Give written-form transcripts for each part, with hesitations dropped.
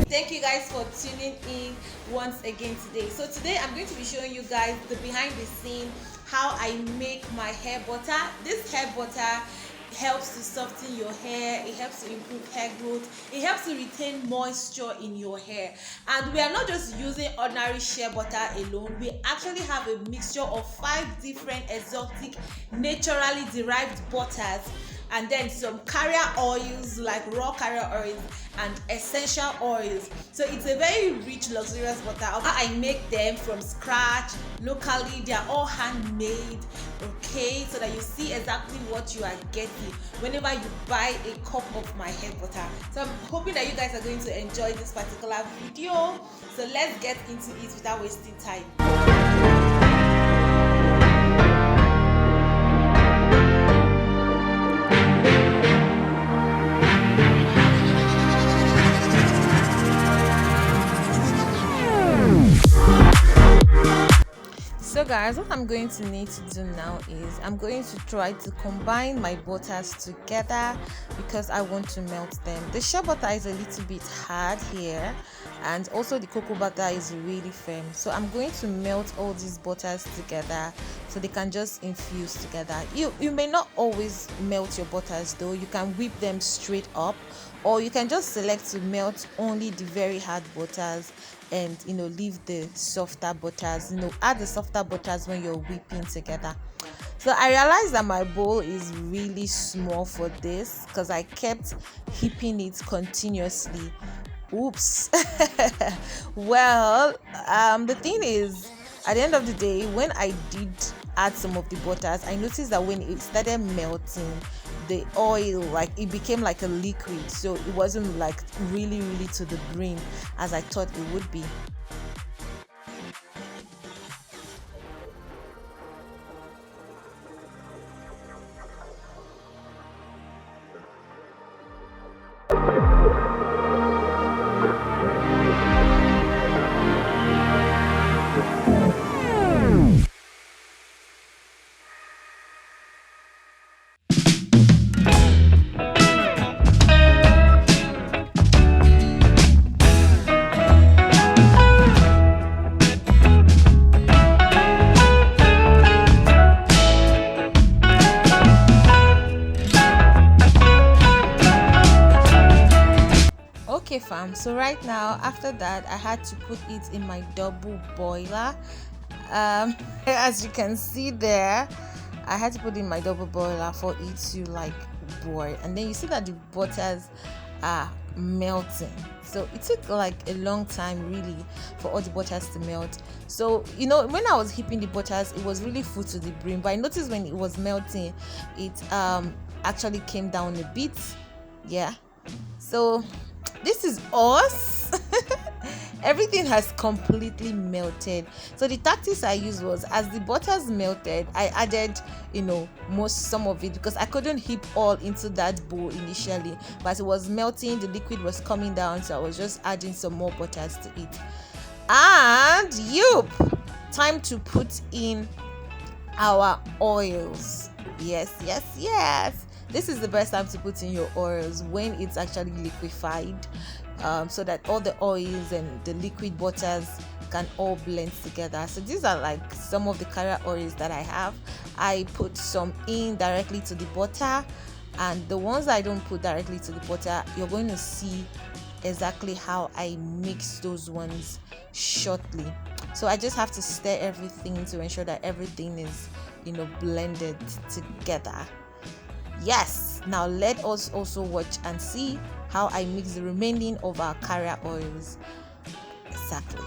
Thank you guys for tuning in once again today. So today I'm going to be showing you guys the behind the scene how I make my hair butter. This hair butter helps to soften your hair, it helps to improve hair growth, it helps to retain moisture in your hair. And we are not just using ordinary shea butter alone, we actually have a mixture of 5 different exotic naturally derived butters, and then some carrier oils like raw carrier oils and essential oils. So it's a very rich, luxurious butter. I make them from scratch locally. They are all handmade, okay, so that you see exactly what you are getting whenever you buy a cup of my hair butter. So I'm hoping that you guys are going to enjoy this particular video. So let's get into it without wasting time. So guys, what I'm going to need to do now is I'm going to try to combine my butters together because I want to melt them. The shea butter is a little bit hard here, and also the cocoa butter is really firm. So I'm going to melt all these butters together so they can just infuse together. You may not always melt your butters though. You can whip them straight up, or you can just select to melt only the very hard butters and leave the softer butters. Add the softer butters when you're whipping together. So I realized that my bowl is really small for this because I kept heaping it continuously. Oops. Well, the thing is, at the end of the day, when I did add some of the butters, I noticed that when it started melting, the oil, like, it became like a liquid, so it wasn't like really to the brim as I thought it would be. Okay fam, so right now after that I had to put it in my double boiler. As you can see there, I had to put it in my double boiler for it to like boil, and then you see that the butters are melting. So it took like a long time really for all the butters to melt. So when I was heaping the butters, it was really full to the brim, but I noticed when it was melting, it actually came down a bit. Yeah, so this is us. Everything has completely melted. So the tactics I used was, as the butters melted, I added some of it because I couldn't heap all into that bowl initially, but as it was melting, the liquid was coming down, so I was just adding some more butters to it. And time to put in our oils. Yes, this is the best time to put in your oils, when it's actually liquefied, so that all the oils and the liquid butters can all blend together. So these are like some of the carrier oils that I have. I put some in directly to the butter, and the ones I don't put directly to the butter, you're going to see exactly how I mix those ones shortly. So I just have to stir everything to ensure that everything is blended together. Yes, now let us also watch and see how I mix the remaining of our carrier oils. Exactly.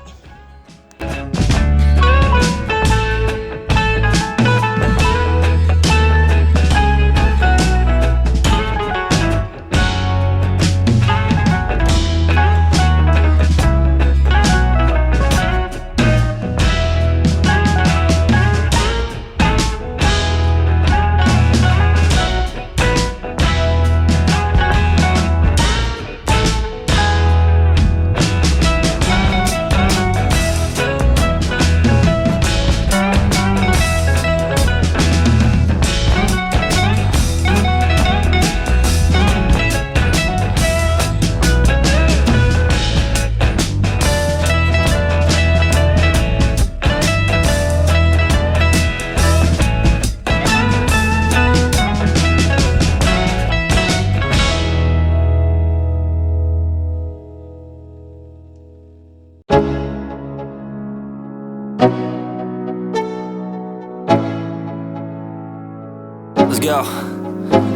go,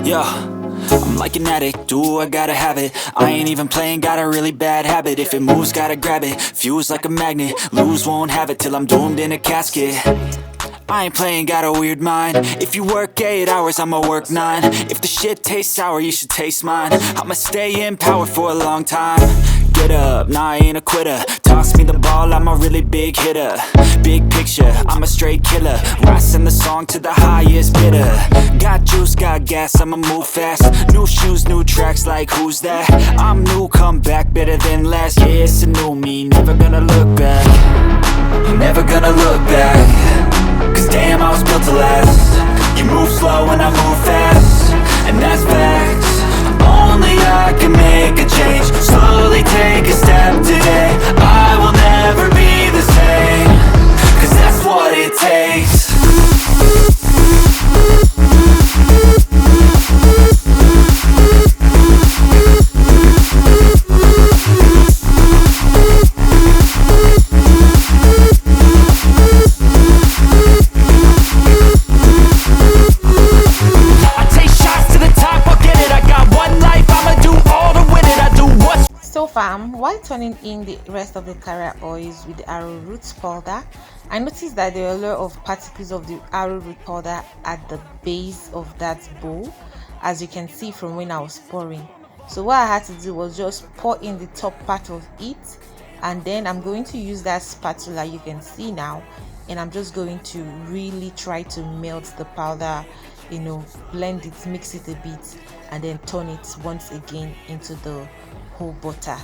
yo. I'm like an addict, do I gotta have it. I ain't even playing, got a really bad habit. If it moves, gotta grab it, fuse like a magnet. Lose, won't have it till I'm doomed in a casket. I ain't playing, got a weird mind. If you work 8 hours, I'ma work 9. If the shit tastes sour, you should taste mine. I'ma stay in power for a long time. Get up, nah, I ain't a quitter. Toss me the ball, I'm a really big hitter. Big picture, I'm a straight killer. Rising the song to the highest bidder. Got juice, got gas, I'ma move fast. New shoes, new tracks, like who's that? I'm new, come back, better than last. Yeah, it's a new me, never gonna look back. Never gonna look back. Cause damn, I was built to last. You move slow and I move fast, and that's facts. Only I can make a change. Slowly take a step today. I will never be the same. Cause that's what it takes. So fam, while turning in the rest of the carrot oils with the arrowroot powder, I noticed that there are a lot of particles of the arrowroot powder at the base of that bowl, as you can see from when I was pouring. So what I had to do was just pour in the top part of it, and then I'm going to use that spatula you can see now, and I'm just going to really try to melt the powder, you know, blend it, mix it a bit, and then turn it once again into the whole butter.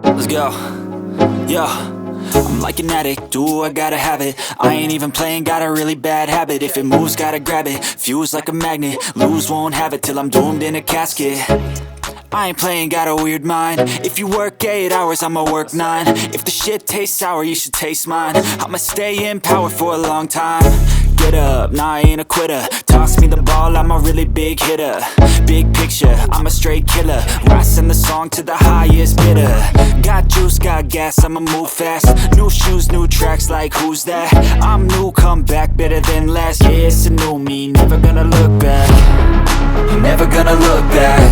Let's go, yo. I'm like an addict, do I gotta have it. I ain't even playing, got a really bad habit. If it moves, gotta grab it, fuse like a magnet. Lose, won't have it till I'm doomed in a casket. I ain't playing, got a weird mind. If you work 8 hours, I'ma work 9. If the shit tastes sour, you should taste mine. I'ma stay in power for a long time. Get up, nah, I ain't a quitter. Toss me the ball, I'm a really big hitter. Big picture, I'm a straight killer. Rising the song to the highest bidder. Got juice, got gas, I'ma move fast. New shoes, new tracks, like who's that? I'm new, come back, better than last. Yeah, it's a new me, never gonna look back. Never gonna look back.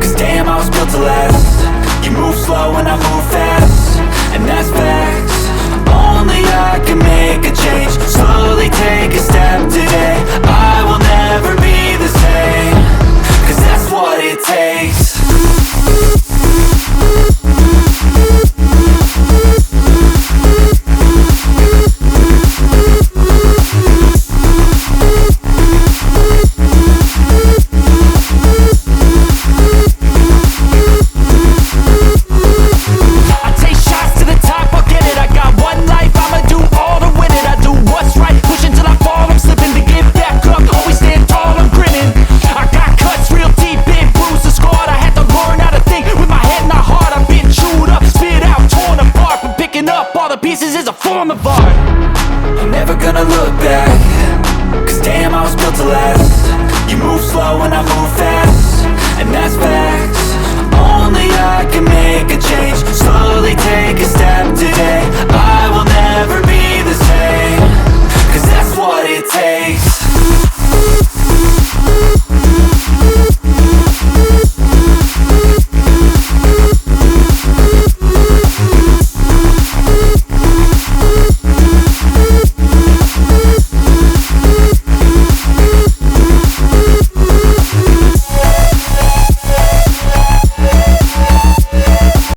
Cause damn, I was built to last. You move slow and I move fast, and that's facts. Only I can make a change. Slowly take a step today. I will never be the same. Cause that's what it takes. Pieces is a form of art. I'm never gonna look back. Cause damn, I was built to last. You move slow and I move fast, and that's facts.